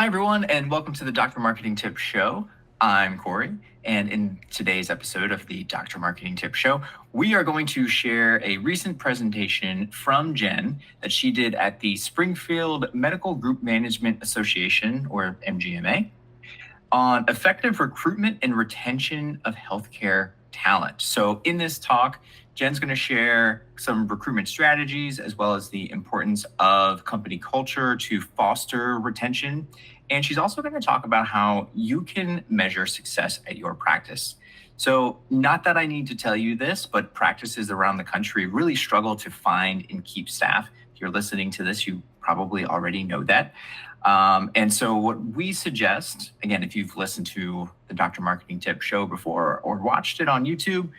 Hi, everyone, and welcome to the Dr. Marketing Tips Show. I'm Corey, and in today's episode of the Dr. Marketing Tips Show, we are going to share a recent presentation from Jen that she did at the Springfield Medical Group Management Association, or MGMA, on effective recruitment and retention of healthcare talent. So in this talk, Jen's going to share some recruitment strategies as well as the importance of company culture to foster retention. And she's also going to talk about how you can measure success at your practice. So not that I need to tell you this, but practices around the country really struggle to find and keep staff. If you're listening to this, you probably already know that. And so what we suggest, again, if you've listened to the Dr. Marketing Tips Show before or watched it on YouTube,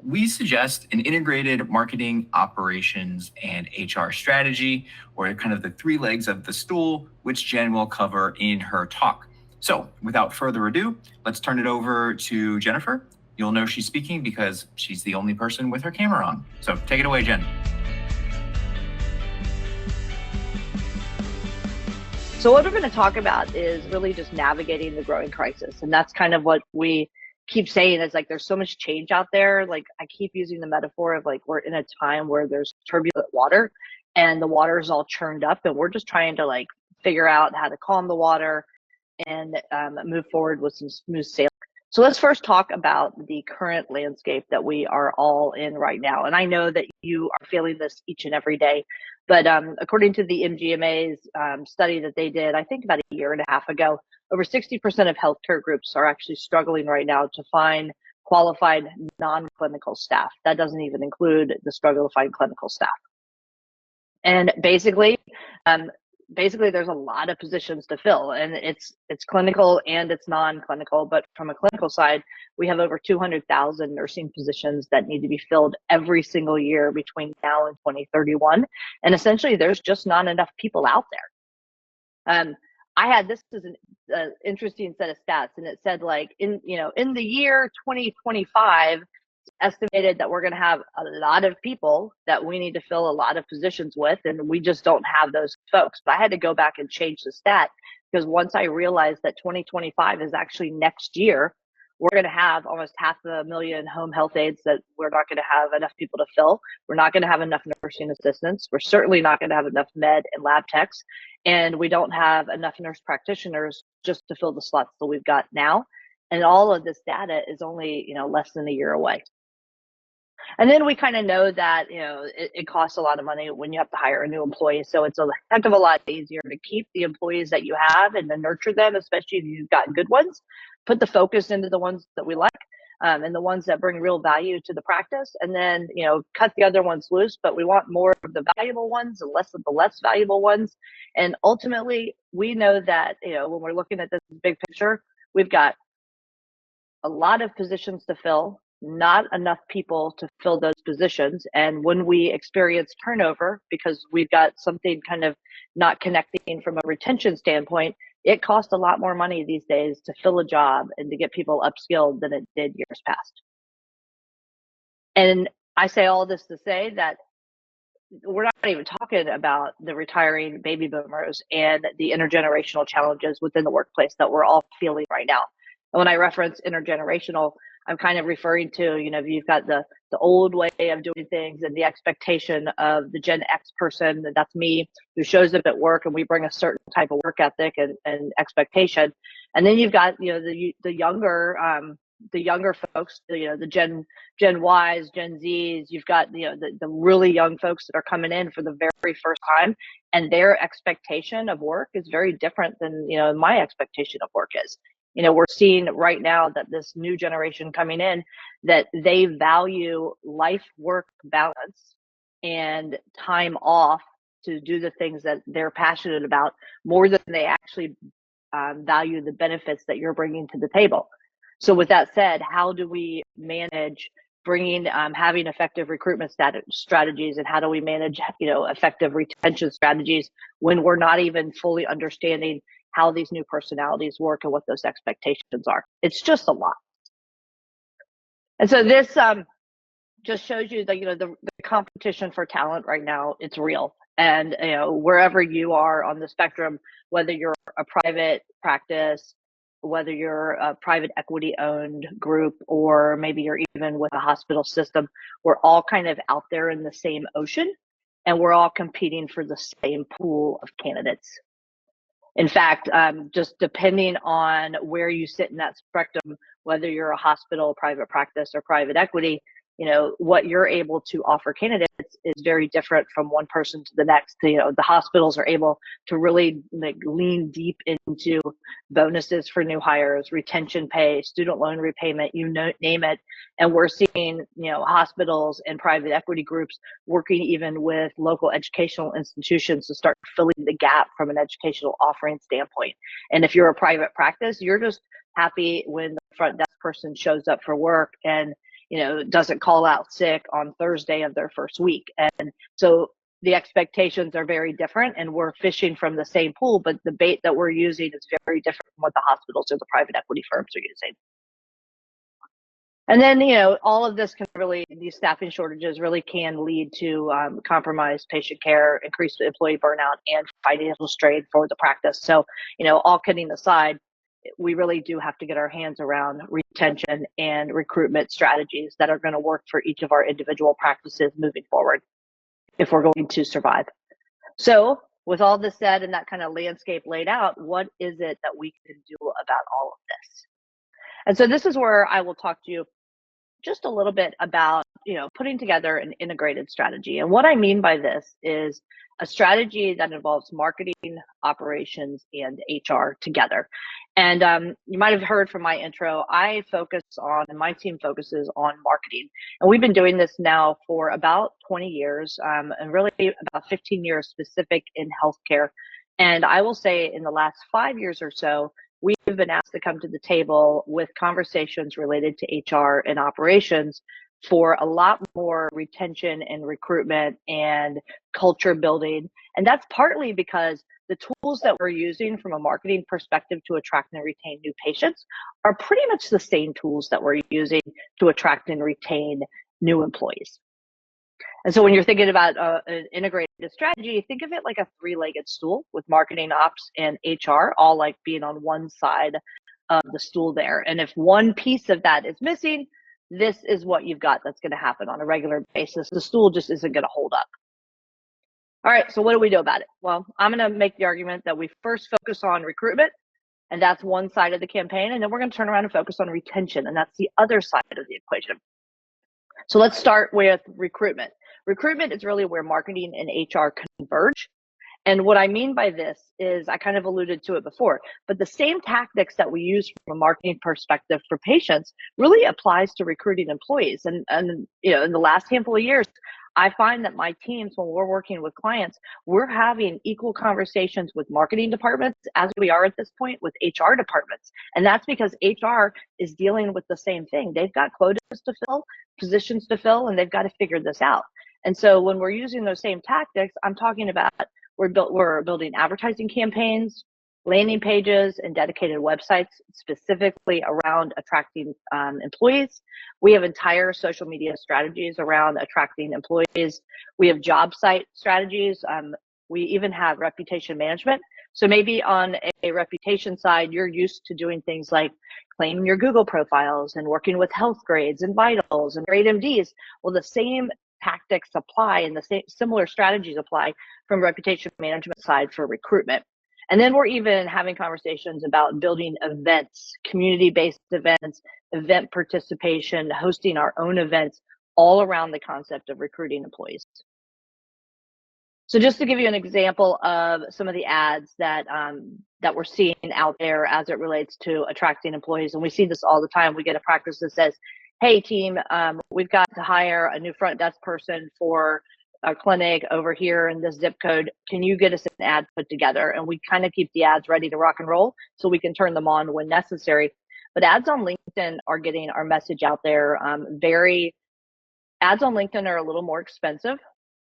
we suggest an integrated marketing, operations, and HR strategy, or kind of the three legs of the stool, which Jen will cover in her talk. So without further ado, let's turn it over to Jennifer. You'll know she's speaking because she's the only person with her camera on. So take it away, Jen. So what we're going to talk about is really just navigating the growing crisis. And that's kind of what we keep saying is like, there's so much change out there. Like I keep using the metaphor of like, we're in a time where there's turbulent water and the water is all churned up and we're just trying to like figure out how to calm the water and move forward with some smooth sailing. So let's first talk about the current landscape that we are all in right now. And I know that you are feeling this each and every day, but according to the MGMA's study that they did, I think about a year and a half ago, over 60% of healthcare groups are actually struggling right now to find qualified non-clinical staff. That doesn't even include the struggle to find clinical staff. And basically there's a lot of positions to fill, and it's clinical and it's non-clinical. But from a clinical side, we have over 200,000 nursing positions that need to be filled every single year between now and 2031. And essentially, there's just not enough people out there. This is an interesting set of stats, and it said like in the year 2025. Estimated that we're going to have a lot of people that we need to fill a lot of positions with, and we just don't have those folks. But I had to go back and change the stat because once I realized that 2025 is actually next year, we're going to have almost 500,000 home health aides that we're not going to have enough people to fill. We're not going to have enough nursing assistants. We're certainly not going to have enough med and lab techs, and we don't have enough nurse practitioners just to fill the slots that we've got now. And all of this data is only, less than a year away. And then we kind of know that, it costs a lot of money when you have to hire a new employee. So it's a heck of a lot easier to keep the employees that you have and to nurture them, especially if you've got good ones. Put the focus into the ones that we like and the ones that bring real value to the practice. And then, cut the other ones loose. But we want more of the valuable ones and less of the less valuable ones. And ultimately, we know that, when we're looking at this big picture, we've got a lot of positions to fill, not enough people to fill those positions. And when we experience turnover, because we've got something kind of not connecting from a retention standpoint, it costs a lot more money these days to fill a job and to get people upskilled than it did years past. And I say all this to say that we're not even talking about the retiring baby boomers and the intergenerational challenges within the workplace that we're all feeling right now. And when I reference intergenerational, I'm kind of referring to, you've got the old way of doing things and the expectation of the Gen X person, that's me, who shows up at work and we bring a certain type of work ethic and expectation. And then you've got, the younger folks, the Gen Ys, Gen Zs, you've got, the really young folks that are coming in for the very first time, and their expectation of work is very different than, my expectation of work is. We're seeing right now that this new generation coming in, that they value life-work balance and time off to do the things that they're passionate about more than they actually value the benefits that you're bringing to the table. So with that said, how do we manage having effective recruitment strategies, and how do we manage, effective retention strategies when we're not even fully understanding how these new personalities work and what those expectations are? It's just a lot. And so this just shows you that, the competition for talent right now, it's real. And wherever you are on the spectrum, whether you're a private practice, whether you're a private equity owned group, or maybe you're even with a hospital system, we're all kind of out there in the same ocean, and we're all competing for the same pool of candidates. In fact, just depending on where you sit in that spectrum, whether you're a hospital, private practice, or private equity, what you're able to offer candidates is very different from one person to the next. The hospitals are able to really lean deep into bonuses for new hires, retention pay, student loan repayment, name it. And we're seeing, hospitals and private equity groups working even with local educational institutions to start filling the gap from an educational offering standpoint. And if you're a private practice, you're just happy when the front desk person shows up for work and doesn't call out sick on Thursday of their first week. And so the expectations are very different, and we're fishing from the same pool, but the bait that we're using is very different from what the hospitals or the private equity firms are using. And then, all of this these staffing shortages really can lead to compromised patient care, increased employee burnout, and financial strain for the practice. So, all kidding aside, we really do have to get our hands around retention and recruitment strategies that are going to work for each of our individual practices moving forward if we're going to survive. So with all this said and that kind of landscape laid out, what is it that we can do about all of this? And so this is where I will talk to you just a little bit about, putting together an integrated strategy. And what I mean by this is a strategy that involves marketing, operations, and HR together. And you might have heard from my intro, and my team focuses on marketing. And we've been doing this now for about 20 years, and really about 15 years specific in healthcare. And I will say in the last 5 years or so, we've been asked to come to the table with conversations related to HR and operations for a lot more retention and recruitment and culture building. And that's partly because the tools that we're using from a marketing perspective to attract and retain new patients are pretty much the same tools that we're using to attract and retain new employees. And so when you're thinking about an integrated strategy, think of it like a three-legged stool with marketing, ops, and HR all like being on one side of the stool there. And if one piece of that is missing, this is what you've got that's going to happen on a regular basis. The stool just isn't going to hold up. All right, so what do we do about it? Well, I'm going to make the argument that we first focus on recruitment, and that's one side of the campaign. And then we're going to turn around and focus on retention, and that's the other side of the equation. So let's start with recruitment. Recruitment is really where marketing and HR converge. And what I mean by this is, I kind of alluded to it before, but the same tactics that we use from a marketing perspective for patients really applies to recruiting employees. And in the last handful of years, I find that my teams, when we're working with clients, we're having equal conversations with marketing departments as we are at this point with HR departments. And that's because HR is dealing with the same thing. They've got quotas to fill, positions to fill, and they've got to figure this out. And so when we're using those same tactics, I'm talking about we're building advertising campaigns, landing pages, and dedicated websites specifically around attracting employees. We have entire social media strategies around attracting employees. We have job site strategies. We even have reputation management. So maybe on a reputation side, you're used to doing things like claiming your Google profiles and working with health grades and vitals and grade MDs. Well, the same tactics apply and the same similar strategies apply from reputation management side for recruitment. And then we're even having conversations about building events, community-based events, event participation, hosting our own events, all around the concept of recruiting employees. So just to give you an example of some of the ads that we're seeing out there as it relates to attracting employees, and we see this all the time. We get a practice that says, hey team, we've got to hire a new front desk person for our clinic over here in this zip code. Can you get us an ad put together? And we kind of keep the ads ready to rock and roll so we can turn them on when necessary. But ads on LinkedIn are getting our message out there. Ads on LinkedIn are a little more expensive,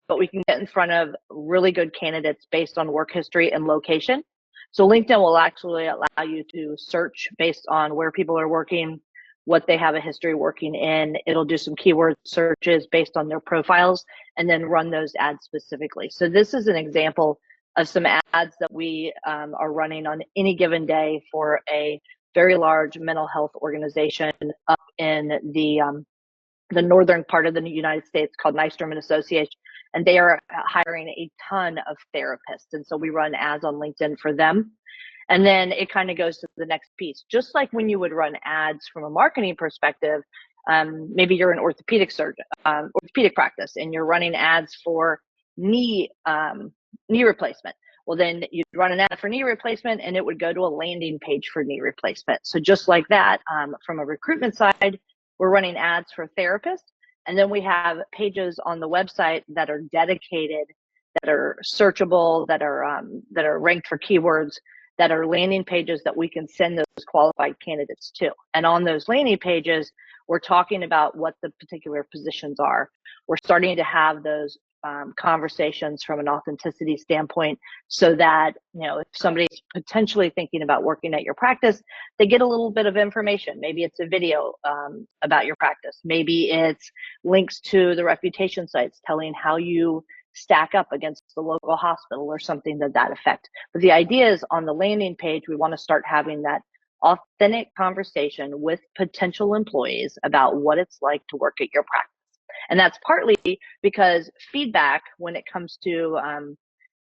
but we can get in front of really good candidates based on work history and location. So LinkedIn will actually allow you to search based on where people are working, what they have a history working in. It'll do some keyword searches based on their profiles and then run those ads specifically. So this is an example of some ads that we are running on any given day for a very large mental health organization up in the northern part of the United States called Nystrom Association, and they are hiring a ton of therapists. And so we run ads on LinkedIn for them. And then it kind of goes to the next piece. Just like when you would run ads from a marketing perspective, maybe you're an orthopedic surgeon, orthopedic practice, and you're running ads for knee replacement. Well, then you'd run an ad for knee replacement and it would go to a landing page for knee replacement. So just like that, from a recruitment side, we're running ads for therapists. And then we have pages on the website that are dedicated, that are searchable, that are ranked for keywords, that are landing pages that we can send those qualified candidates to. And on those landing pages, we're talking about what the particular positions are. We're starting to have those conversations from an authenticity standpoint, so that, if somebody's potentially thinking about working at your practice, they get a little bit of information. Maybe it's a video about your practice. Maybe it's links to the reputation sites telling how you stack up against the local hospital or something to that effect. But the idea is, on the landing page, we want to start having that authentic conversation with potential employees about what it's like to work at your practice. And that's partly because feedback, when it comes to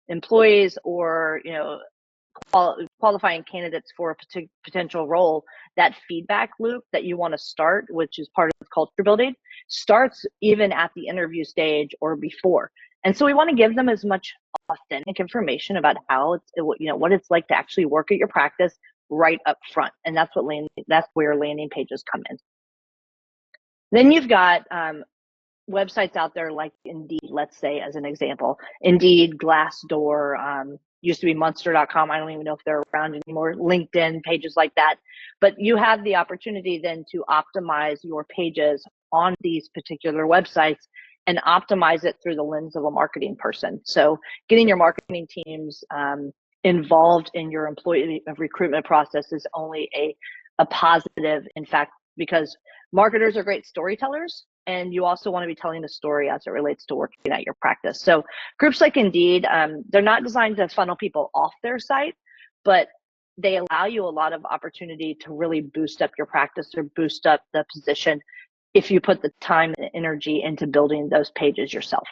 employees or qualifying candidates for a potential role, that feedback loop that you want to start, which is part of culture building, starts even at the interview stage or before. And so we want to give them as much authentic information about how what it's like to actually work at your practice right up front. And that's where landing pages come in. Then you've got websites out there like Indeed, let's say, as an example. Indeed, Glassdoor, used to be Monster.com. I don't even know if they're around anymore. LinkedIn, pages like that. But you have the opportunity then to optimize your pages on these particular websites and optimize it through the lens of a marketing person. So getting your marketing teams involved in your employee recruitment process is only a positive, in fact, because marketers are great storytellers, and you also want to be telling a story as it relates to working at your practice. So groups like Indeed, they're not designed to funnel people off their site, but they allow you a lot of opportunity to really boost up your practice or boost up the position if you put the time and energy into building those pages yourself.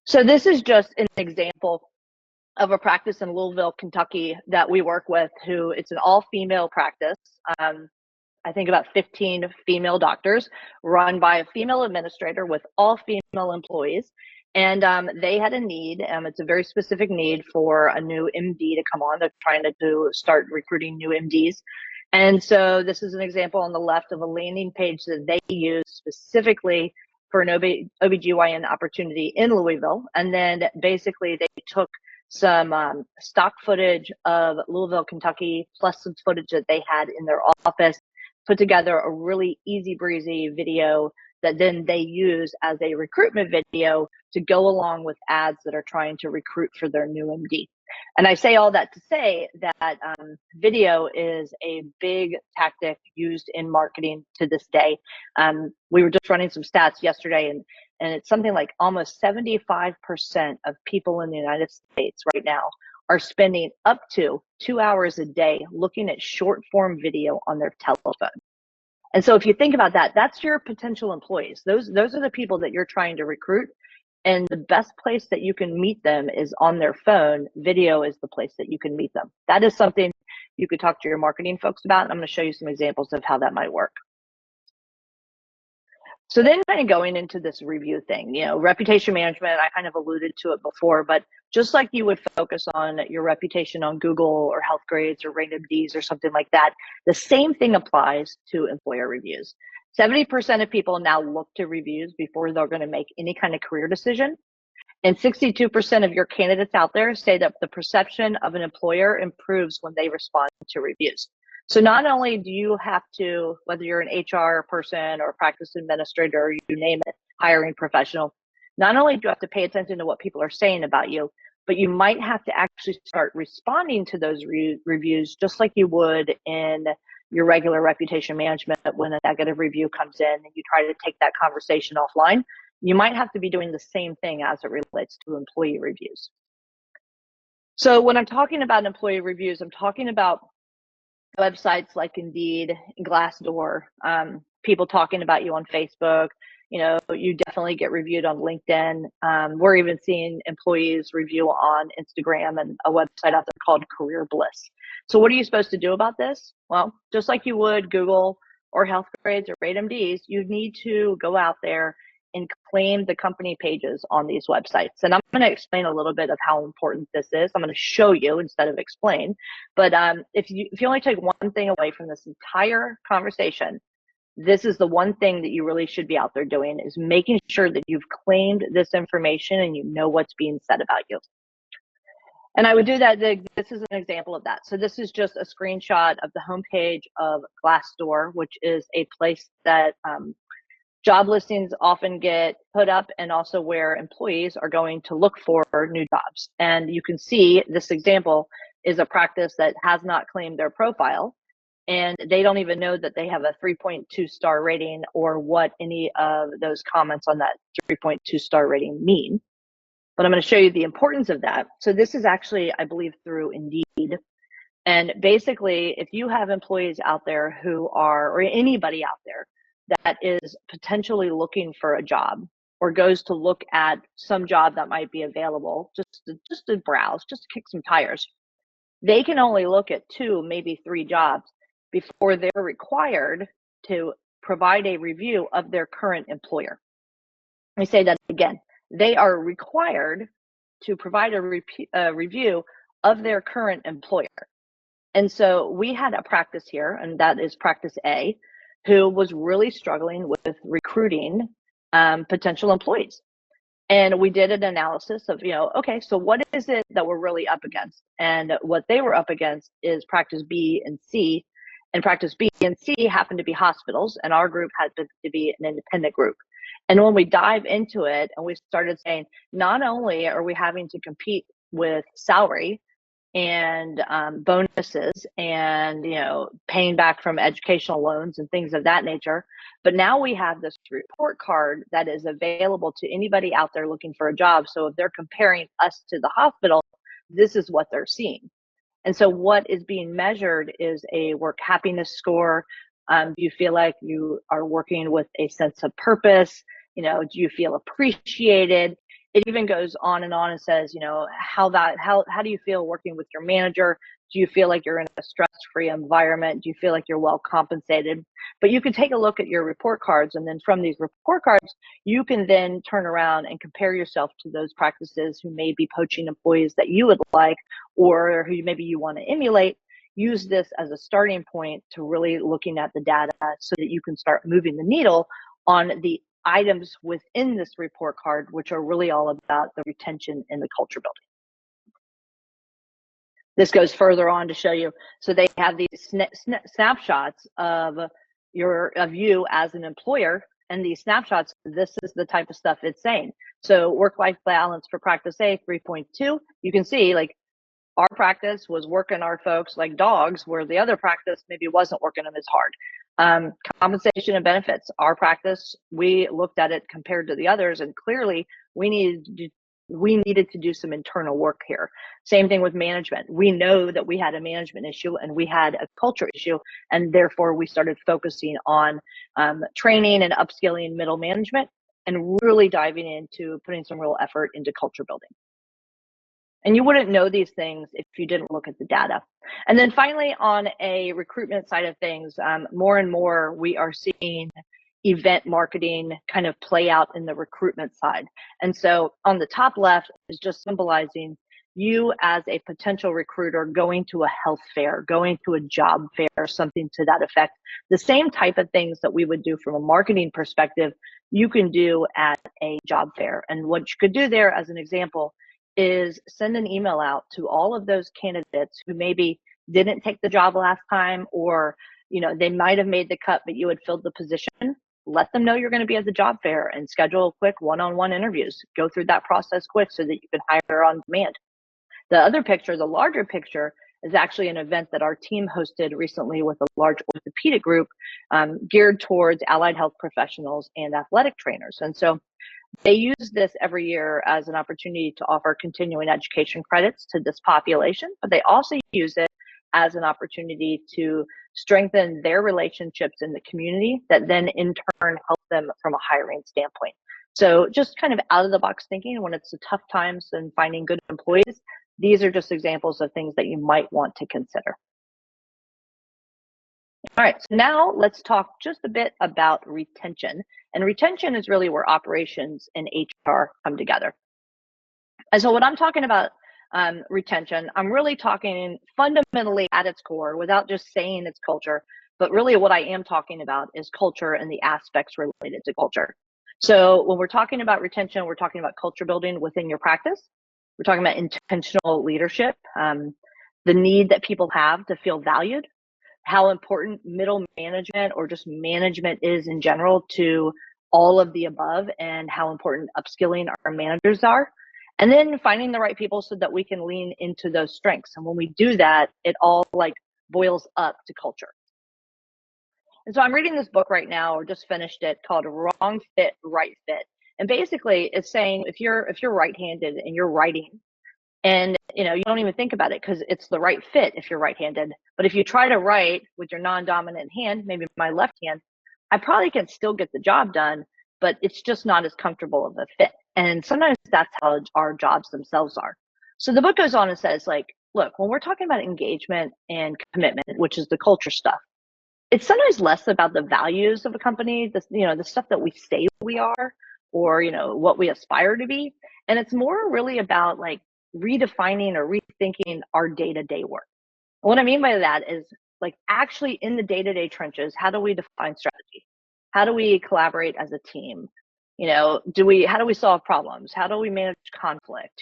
So this is just an example of a practice in Louisville, Kentucky that we work with, it's an all-female practice. I think about 15 female doctors, run by a female administrator with all female employees. And they had a need. It's a very specific need for a new MD to come on. They're trying to start recruiting new MDs. And so this is an example on the left of a landing page that they use specifically for an OBGYN opportunity in Louisville. And then basically they took some stock footage of Louisville, Kentucky, plus some footage that they had in their office, put together a really easy breezy video that then they use as a recruitment video to go along with ads that are trying to recruit for their new MD. And I say all that to say that video is a big tactic used in marketing to this day. We were just running some stats yesterday, and it's something like almost 75% of people in the United States right now are spending up to 2 hours a day looking at short form video on their telephone. And so if you think about that, that's your potential employees. Those are the people that you're trying to recruit. And the best place that you can meet them is on their phone. Video is the place that you can meet them. That is something you could talk to your marketing folks about. And I'm going to show you some examples of how that might work. So then kind of going into this review thing, reputation management, I kind of alluded to it before, but just like you would focus on your reputation on Google or Health Grades or RateMDs or something like that, the same thing applies to employer reviews. 70% of people now look to reviews before they're going to make any kind of career decision. And 62% of your candidates out there say that the perception of an employer improves when they respond to reviews. So not only do you have to, whether you're an HR person or a practice administrator, or you name it, hiring professional, not only do you have to pay attention to what people are saying about you, but you might have to actually start responding to those reviews just like you would in your regular reputation management when a negative review comes in and you try to take that conversation offline. You might have to be doing the same thing as it relates to employee reviews. So when I'm talking about employee reviews, I'm talking about websites like Indeed, Glassdoor, people talking about you on Facebook. You know, you definitely get reviewed on LinkedIn. We're even seeing employees review on Instagram and a website out there called Career Bliss. So what are you supposed to do about this? Well, just like you would Google or HealthGrades or RateMDs, you need to go out there and claim the company pages on these websites. And I'm going to explain a little bit of how important this is. I'm going to show you instead of explain. But if you only take one thing away from this entire conversation, this is the one thing that you really should be out there doing, is making sure that you've claimed this information and you know what's being said about you. And I would do that. This is an example of that. So this is just a screenshot of the homepage of Glassdoor, which is a place that job listings often get put up, and also where employees are going to look for new jobs. And you can see this example is a practice that has not claimed their profile, and they don't even know that they have a 3.2 star rating or what any of those comments on that 3.2 star rating mean. But I'm going to show you the importance of that. So this is actually, I believe, through Indeed. And basically, if you have employees out there who are, or anybody out there that is potentially looking for a job or goes to look at some job that might be available, just to browse, just to kick some tires, they can only look at 2, maybe 3 jobs before they're required to provide a review of their current employer. Let me say that again. They are required to provide a review of their current employer. And so we had a practice here, and that is practice A, who was really struggling with recruiting potential employees. And we did an analysis of, okay, so what is it that we're really up against? And what they were up against is practice B and C. And practice B and C happened to be hospitals, and our group had to be an independent group. And when we dive into it and we started saying, not only are we having to compete with salary and bonuses and paying back from educational loans and things of that nature, but now we have this report card that is available to anybody out there looking for a job. So if they're comparing us to the hospital, this is what they're seeing. And so what is being measured is a work happiness score. Do you feel like you are working with a sense of purpose? Do you feel appreciated? It even goes on and says, how do you feel working with your manager? Do you feel like you're in a stress-free environment? Do you feel like you're well compensated? But you can take a look at your report cards, and then from these report cards, you can then turn around and compare yourself to those practices who may be poaching employees that you would like, or who maybe you want to emulate. Use this as a starting point to really looking at the data so that you can start moving the needle on the items within this report card, which are really all about the retention and the culture building. This goes further on to show you. So they have these snapshots of you as an employer, and these snapshots, this is the type of stuff it's saying. So work-life balance for practice A, 3.2. You can see like our practice was working our folks like dogs, where the other practice maybe wasn't working them as hard. Compensation and benefits, our practice, we looked at it compared to the others, and clearly we needed to do some internal work here. Same thing with management. We know that we had a management issue and we had a culture issue, and therefore we started focusing on training and upskilling middle management and really diving into putting some real effort into culture building. And you wouldn't know these things if you didn't look at the data. And then finally, on a recruitment side of things, more and more we are seeing event marketing kind of play out in the recruitment side. And so on the top left is just symbolizing you as a potential recruiter going to a health fair, going to a job fair, something to that effect. The same type of things that we would do from a marketing perspective, you can do at a job fair. And what you could do there, as an example, is send an email out to all of those candidates who maybe didn't take the job last time, or they might have made the cut but you had filled the position. Let them know you're going to be at the job fair and schedule quick one-on-one interviews. Go through that process quick so that you can hire on demand. The other picture, the larger picture, is actually an event that our team hosted recently with a large orthopedic group geared towards allied health professionals and athletic trainers. And so they use this every year as an opportunity to offer continuing education credits to this population, but they also use it as an opportunity to strengthen their relationships in the community that then in turn help them from a hiring standpoint. So just kind of out of the box thinking when it's a tough times and finding good employees, these are just examples of things that you might want to consider. All right, so now let's talk just a bit about retention. And retention is really where operations and HR come together. And so when I'm talking about retention, I'm really talking fundamentally at its core, without just saying it's culture, but really what I am talking about is culture and the aspects related to culture. So when we're talking about retention, we're talking about culture building within your practice. We're talking about intentional leadership, the need that people have to feel valued, how important middle management or just management is in general to all of the above, and how important upskilling our managers are. And then finding the right people so that we can lean into those strengths. And when we do that, it all like boils up to culture. And so I'm reading this book right now, or just finished it, called Wrong Fit, Right Fit. And basically it's saying if you're right-handed and you're writing, and you don't even think about it because it's the right fit if you're right-handed. But if you try to write with your non-dominant hand, maybe my left hand, I probably can still get the job done, but it's just not as comfortable of a fit. And sometimes that's how our jobs themselves are. So the book goes on and says, like, look, when we're talking about engagement and commitment, which is the culture stuff, it's sometimes less about the values of a company, the stuff that we say we are, or what we aspire to be, and it's more really about like redefining or rethinking our day-to-day work. And what I mean by that is like actually in the day-to-day trenches, how do we define strategy? How do we collaborate as a team? How do we solve problems? How do we manage conflict?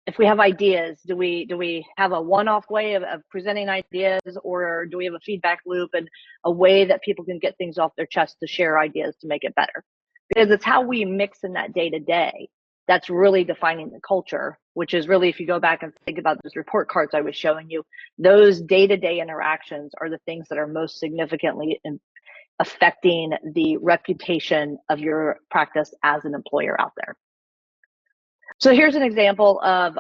If we have ideas, do we have a one-off way of presenting ideas, or do we have a feedback loop and a way that people can get things off their chest to share ideas to make it better? Because it's how we mix in that day-to-day that's really defining the culture, which is really, if you go back and think about those report cards I was showing you, those day-to-day interactions are the things that are most significantly affecting the reputation of your practice as an employer out there. So here's an example of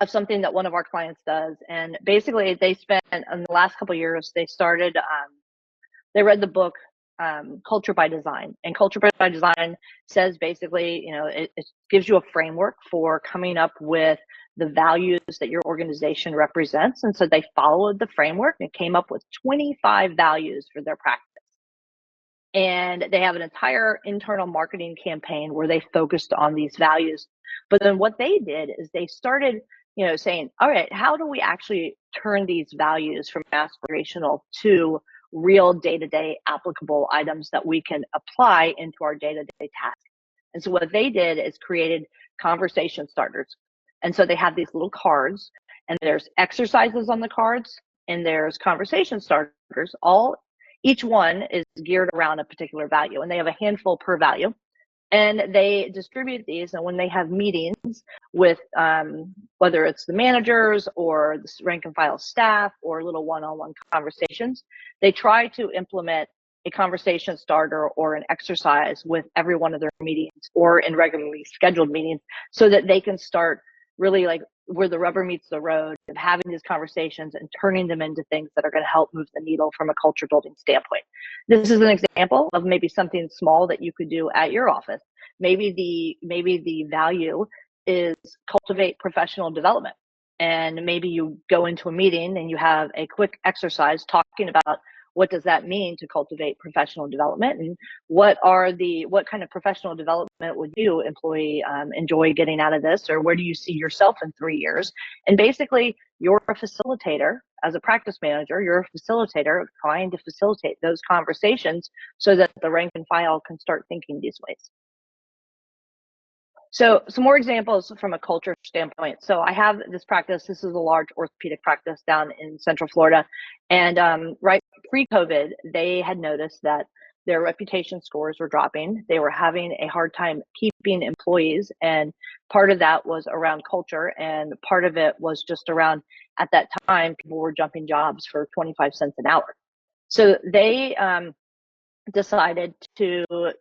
something that one of our clients does. And basically they spent, in the last couple of years, they started, they read the book, Culture by Design. And Culture by Design says basically, it gives you a framework for coming up with the values that your organization represents. And so they followed the framework and came up with 25 values for their practice. And they have an entire internal marketing campaign where they focused on these values. But then what they did is they started, saying, all right, how do we actually turn these values from aspirational to real day-to-day applicable items that we can apply into our day-to-day tasks? And so what they did is created conversation starters. And so they have these little cards, and there's exercises on the cards, and there's conversation starters. Each one is geared around a particular value, and they have a handful per value. And they distribute these, and when they have meetings with whether it's the managers or the rank and file staff or little one-on-one conversations, they try to implement a conversation starter or an exercise with every one of their meetings or in regularly scheduled meetings, so that they can start really like where the rubber meets the road of having these conversations and turning them into things that are going to help move the needle from a culture building standpoint. This is an example of maybe something small that you could do at your office. Maybe the value is cultivate professional development. And maybe you go into a meeting and you have a quick exercise talking about what does that mean to cultivate professional development, and what kind of professional development would you, employee, enjoy getting out of this, or where do you see yourself in 3 years? And basically, you're a facilitator as a practice manager. You're a facilitator trying to facilitate those conversations so that the rank and file can start thinking these ways. So some more examples from a culture standpoint. So I have this practice. This is a large orthopedic practice down in Central Florida. And right pre-COVID, they had noticed that their reputation scores were dropping. They were having a hard time keeping employees. And part of that was around culture. And part of it was just around, at that time, people were jumping jobs for 25 cents an hour. So they decided to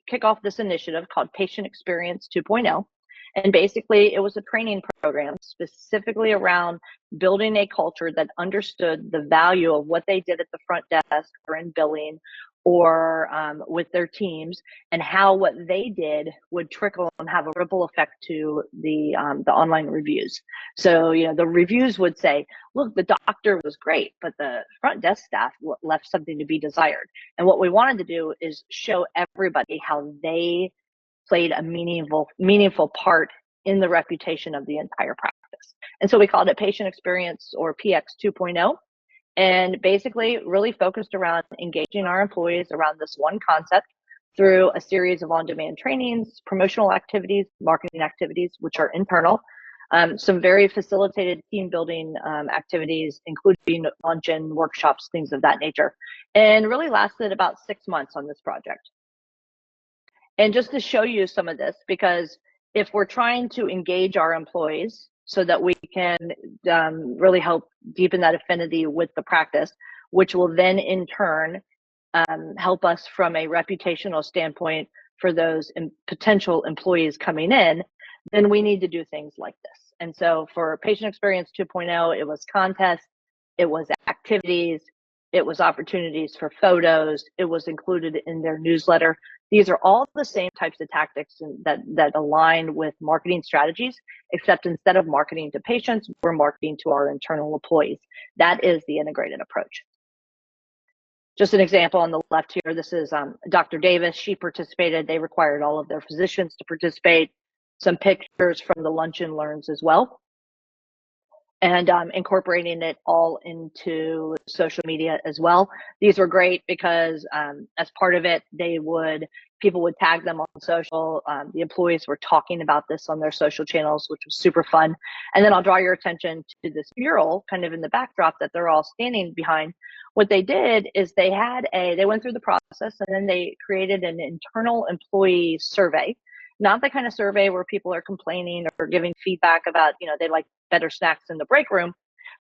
kick off this initiative called Patient Experience 2.0. And basically, it was a training program specifically around building a culture that understood the value of what they did at the front desk or in billing or with their teams, and how what they did would trickle and have a ripple effect to the online reviews. So, the reviews would say, look, the doctor was great, but the front desk staff left something to be desired. And what we wanted to do is show everybody how they played a meaningful part in the reputation of the entire practice. And so we called it Patient Experience, or PX 2.0, and basically really focused around engaging our employees around this one concept through a series of on-demand trainings, promotional activities, marketing activities, which are internal, some very facilitated team building activities, including luncheon, workshops, things of that nature, and really lasted about 6 months on this project. And just to show you some of this, because if we're trying to engage our employees so that we can really help deepen that affinity with the practice, which will then in turn help us from a reputational standpoint for those potential employees coming in, then we need to do things like this. And so for Patient Experience 2.0, it was contests, it was activities, it was opportunities for photos, it was included in their newsletter. These are all the same types of tactics that align with marketing strategies, except instead of marketing to patients, we're marketing to our internal employees. That is the integrated approach. Just an example on the left here, this is Dr. Davis. She participated. They required all of their physicians to participate. Some pictures from the lunch and learns as well. And incorporating it all into social media as well. These were great because as part of it, people would tag them on social. The employees were talking about this on their social channels, which was super fun. And then I'll draw your attention to this mural kind of in the backdrop that they're all standing behind. What they did is they went through the process, and then they created an internal employee survey. Not the kind of survey where people are complaining or giving feedback about, they like better snacks in the break room,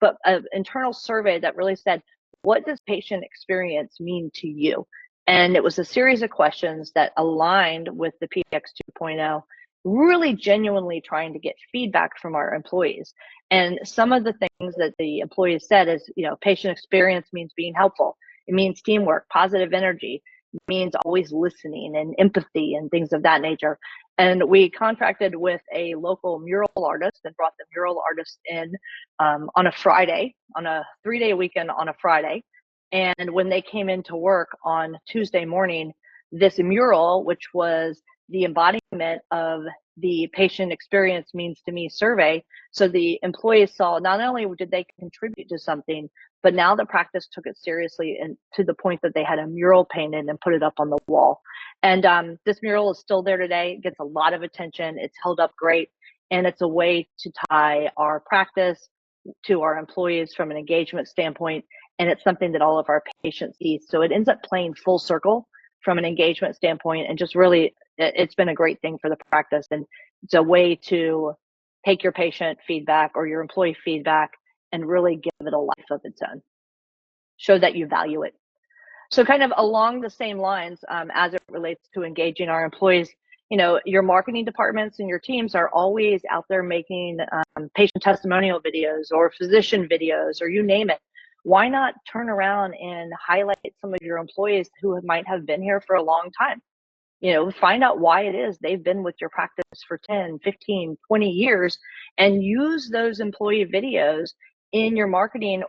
but an internal survey that really said, what does patient experience mean to you? And it was a series of questions that aligned with the PX 2.0, really genuinely trying to get feedback from our employees. And some of the things that the employees said is, patient experience means being helpful. It means teamwork, positive energy. It means always listening and empathy and things of that nature. And we contracted with a local mural artist and brought the mural artist in on a Friday, on a 3-day weekend on a Friday. And when they came into work on Tuesday morning, this mural, which was the embodiment of the Patient Experience Means to Me survey. So the employees saw not only did they contribute to something, but now the practice took it seriously, and to the point that they had a mural painted and put it up on the wall. And this mural is still there today. It gets a lot of attention. It's held up great. And it's a way to tie our practice to our employees from an engagement standpoint. And it's something that all of our patients see. So it ends up playing full circle from an engagement standpoint. And just really, it's been a great thing for the practice. And it's a way to take your patient feedback or your employee feedback and really give it a life of its own. Show that you value it. So kind of along the same lines, as it relates to engaging our employees, your marketing departments and your teams are always out there making patient testimonial videos or physician videos, or you name it. Why not turn around and highlight some of your employees who might have been here for a long time? Find out why it is they've been with your practice for 10, 15, 20 years, and use those employee videos in your marketing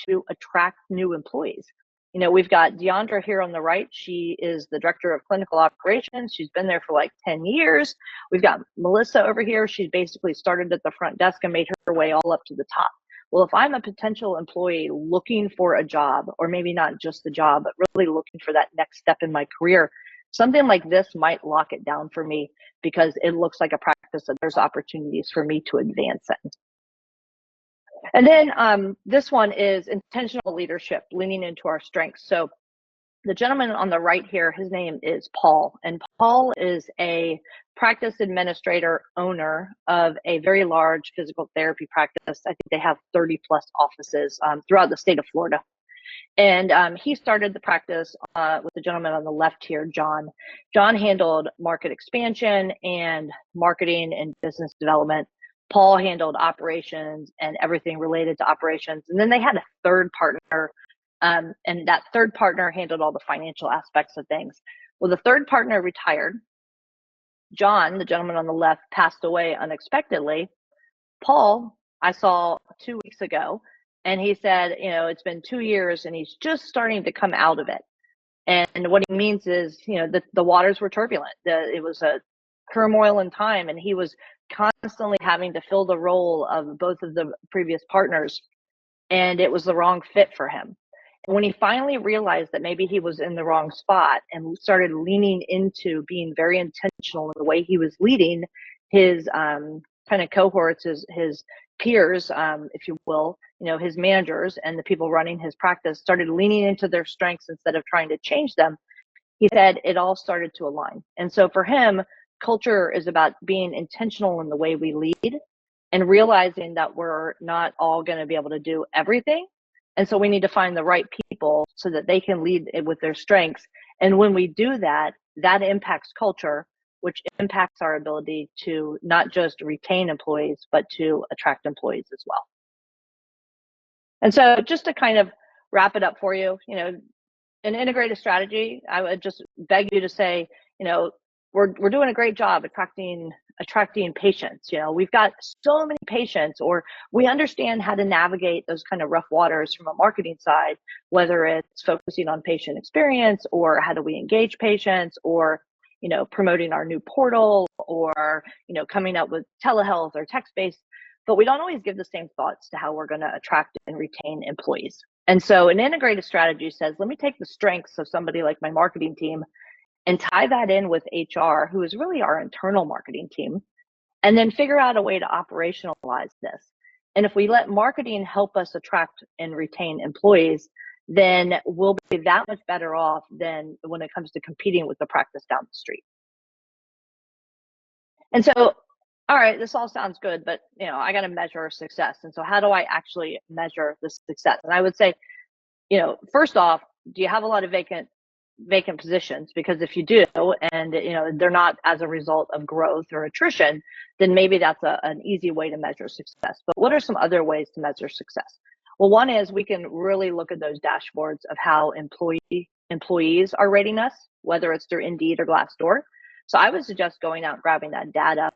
to attract new employees. We've got Deandra here on the right. She is the director of clinical operations. She's been there for like 10 years. We've got Melissa over here. She's basically started at the front desk and made her way all up to the top. Well, if I'm a potential employee looking for a job, or maybe not just the job, but really looking for that next step in my career, something like this might lock it down for me, because it looks like a practice that there's opportunities for me to advance in. And then this one is intentional leadership, leaning into our strengths. So The gentleman on the right here, his name is Paul, and Paul is a practice administrator owner of a very large physical therapy practice. I think they have 30 plus offices throughout the state of Florida. And he started the practice with the gentleman on the left here, John. John handled market expansion and marketing and business development. Paul handled operations and everything related to operations. And then they had a third partner, and that third partner handled all the financial aspects of things. Well, the third partner retired. John, the gentleman on the left, passed away unexpectedly. Paul, I saw 2 weeks ago, and he said, it's been 2 years and he's just starting to come out of it. And what he means is, the waters were turbulent. It was a turmoil in time, and he was constantly having to fill the role of both of the previous partners, and it was the wrong fit for him. And when he finally realized that maybe he was in the wrong spot and started leaning into being very intentional in the way he was leading his kind of cohorts, his peers, if you will, his managers and the people running his practice started leaning into their strengths instead of trying to change them. He said it all started to align. And so for him, culture is about being intentional in the way we lead and realizing that we're not all going to be able to do everything. And so we need to find the right people so that they can lead with their strengths. And when we do that, that impacts culture, which impacts our ability to not just retain employees, but to attract employees as well. And so just to kind of wrap it up for you, an integrated strategy, I would just beg you to say, we're doing a great job attracting patients. We've got so many patients, or we understand how to navigate those kind of rough waters from a marketing side, whether it's focusing on patient experience or how do we engage patients, or promoting our new portal, or coming up with telehealth or text-based, but we don't always give the same thoughts to how we're going to attract and retain employees. And so an integrated strategy says, let me take the strengths of somebody like my marketing team and tie that in with HR, who is really our internal marketing team, and then figure out a way to operationalize this. And if we let marketing help us attract and retain employees, then we'll be that much better off than when it comes to competing with the practice down the street. And so, all right, this all sounds good, but I got to measure success. And so how do I actually measure the success? And I would say, first off, do you have a lot of vacant positions? Because if you do, and they're not as a result of growth or attrition, then maybe that's an easy way to measure success. But what are some other ways to measure success? Well, one is we can really look at those dashboards of how employees are rating us, whether it's through Indeed or Glassdoor. So I would suggest going out and grabbing that data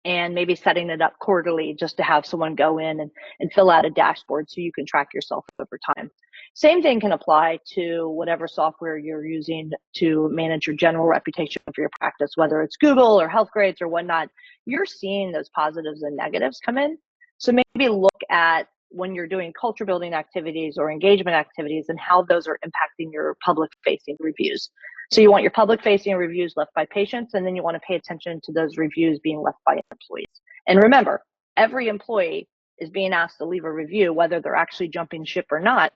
and maybe setting it up quarterly just to have someone go in and fill out a dashboard so you can track yourself over time. Same thing can apply to whatever software you're using to manage your general reputation for your practice, whether it's Google or Healthgrades or whatnot. You're seeing those positives and negatives come in. So maybe look at when you're doing culture building activities or engagement activities and how those are impacting your public facing reviews. So you want your public facing reviews left by patients, and then you want to pay attention to those reviews being left by employees. And remember, every employee is being asked to leave a review, whether they're actually jumping ship or not,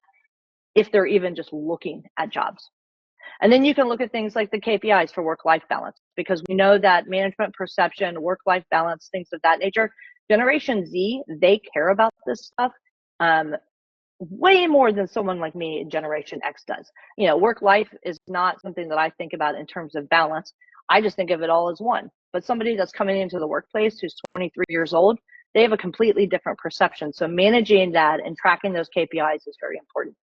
if they're even just looking at jobs. And then you can look at things like the KPIs for work-life balance, because we know that management perception, work-life balance, things of that nature, Generation Z, they care about this stuff way more than someone like me in Generation X does. Work life is not something that I think about in terms of balance. I just think of it all as one. But somebody that's coming into the workplace who's 23 years old, they have a completely different perception. So managing that and tracking those KPIs is very important.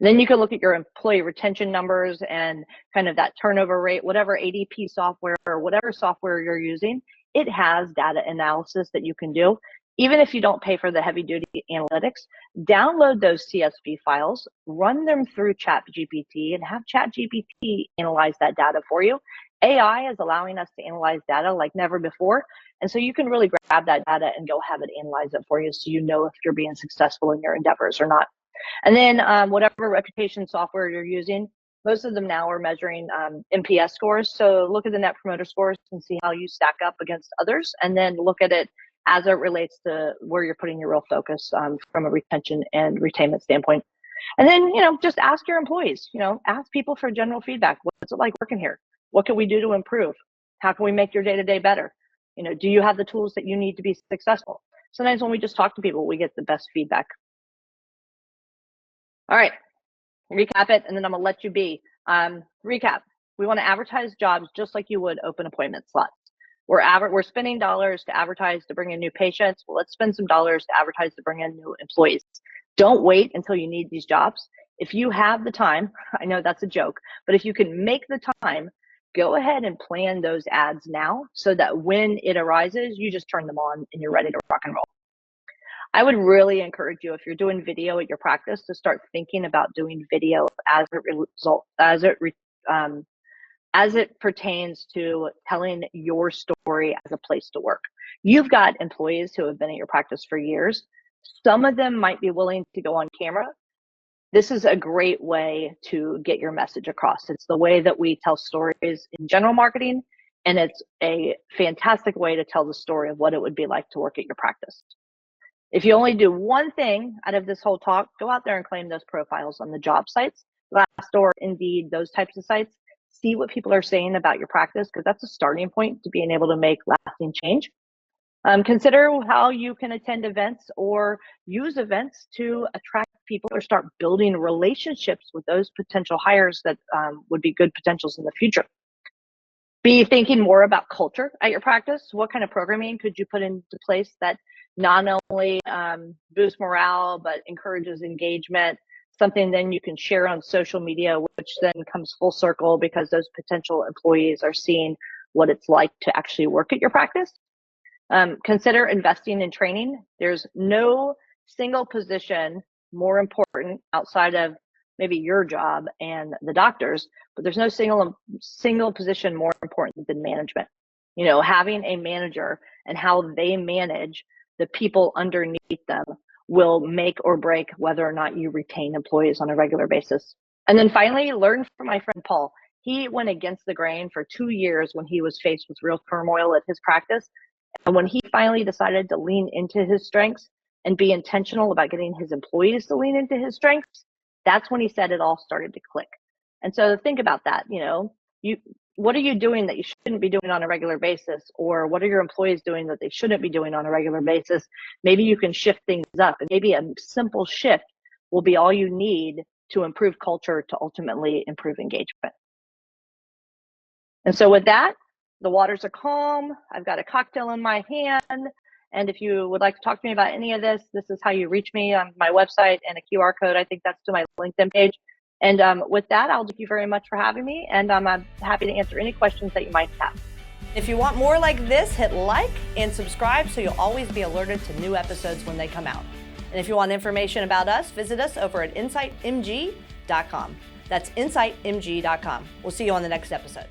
And then you can look at your employee retention numbers and kind of that turnover rate, whatever ADP software or whatever software you're using, it has data analysis that you can do. Even if you don't pay for the heavy duty analytics, download those CSV files, run them through ChatGPT, and have ChatGPT analyze that data for you. AI is allowing us to analyze data like never before. And so you can really grab that data and go have it analyze it for you so you know if you're being successful in your endeavors or not. And then whatever reputation software you're using, most of them now are measuring NPS scores. So look at the Net Promoter Scores and see how you stack up against others, and then look at it as it relates to where you're putting your real focus from a retention and retainment standpoint. And then, just ask your employees, ask people for general feedback. What's it like working here? What can we do to improve? How can we make your day-to-day better? Do you have the tools that you need to be successful? Sometimes when we just talk to people, we get the best feedback. All right, recap it, and then I'm gonna let you be. Recap, we wanna advertise jobs just like you would open appointment slots. We're spending dollars to advertise to bring in new patients. Well, let's spend some dollars to advertise to bring in new employees. Don't wait until you need these jobs. If you have the time, I know that's a joke, but if you can make the time, go ahead and plan those ads now so that when it arises, you just turn them on and you're ready to rock and roll. I would really encourage you, if you're doing video at your practice, to start thinking about doing video as it pertains to telling your story as a place to work. You've got employees who have been at your practice for years. Some of them might be willing to go on camera. This is a great way to get your message across. It's the way that we tell stories in general marketing, and it's a fantastic way to tell the story of what it would be like to work at your practice. If you only do one thing out of this whole talk, go out there and claim those profiles on the job sites, Glassdoor, Indeed, those types of sites. See what people are saying about your practice, because that's a starting point to being able to make lasting change. Consider how you can attend events or use events to attract people or start building relationships with those potential hires that would be good potentials in the future. Be thinking more about culture at your practice. What kind of programming could you put into place that not only boosts morale, but encourages engagement? Something then you can share on social media, which then comes full circle because those potential employees are seeing what it's like to actually work at your practice. Consider investing in training. There's no single position more important outside of maybe your job and the doctors, but there's no single position more important than management. Having a manager and how they manage the people underneath them will make or break whether or not you retain employees on a regular basis. And then finally, learn from my friend Paul. He went against the grain for 2 years when he was faced with real turmoil at his practice. And when he finally decided to lean into his strengths and be intentional about getting his employees to lean into his strengths, that's when he said it all started to click. And so think about that. What are you doing that you shouldn't be doing on a regular basis? Or what are your employees doing that they shouldn't be doing on a regular basis? Maybe you can shift things up, and maybe a simple shift will be all you need to improve culture to ultimately improve engagement. And so with that, the waters are calm. I've got a cocktail in my hand. And if you would like to talk to me about any of this, this is how you reach me on my website, and a QR code. I think that's to my LinkedIn page. And with that, I'll thank you very much for having me. And I'm happy to answer any questions that you might have. If you want more like this, hit like and subscribe so you'll always be alerted to new episodes when they come out. And if you want information about us, visit us over at insightmg.com. That's insightmg.com. We'll see you on the next episode.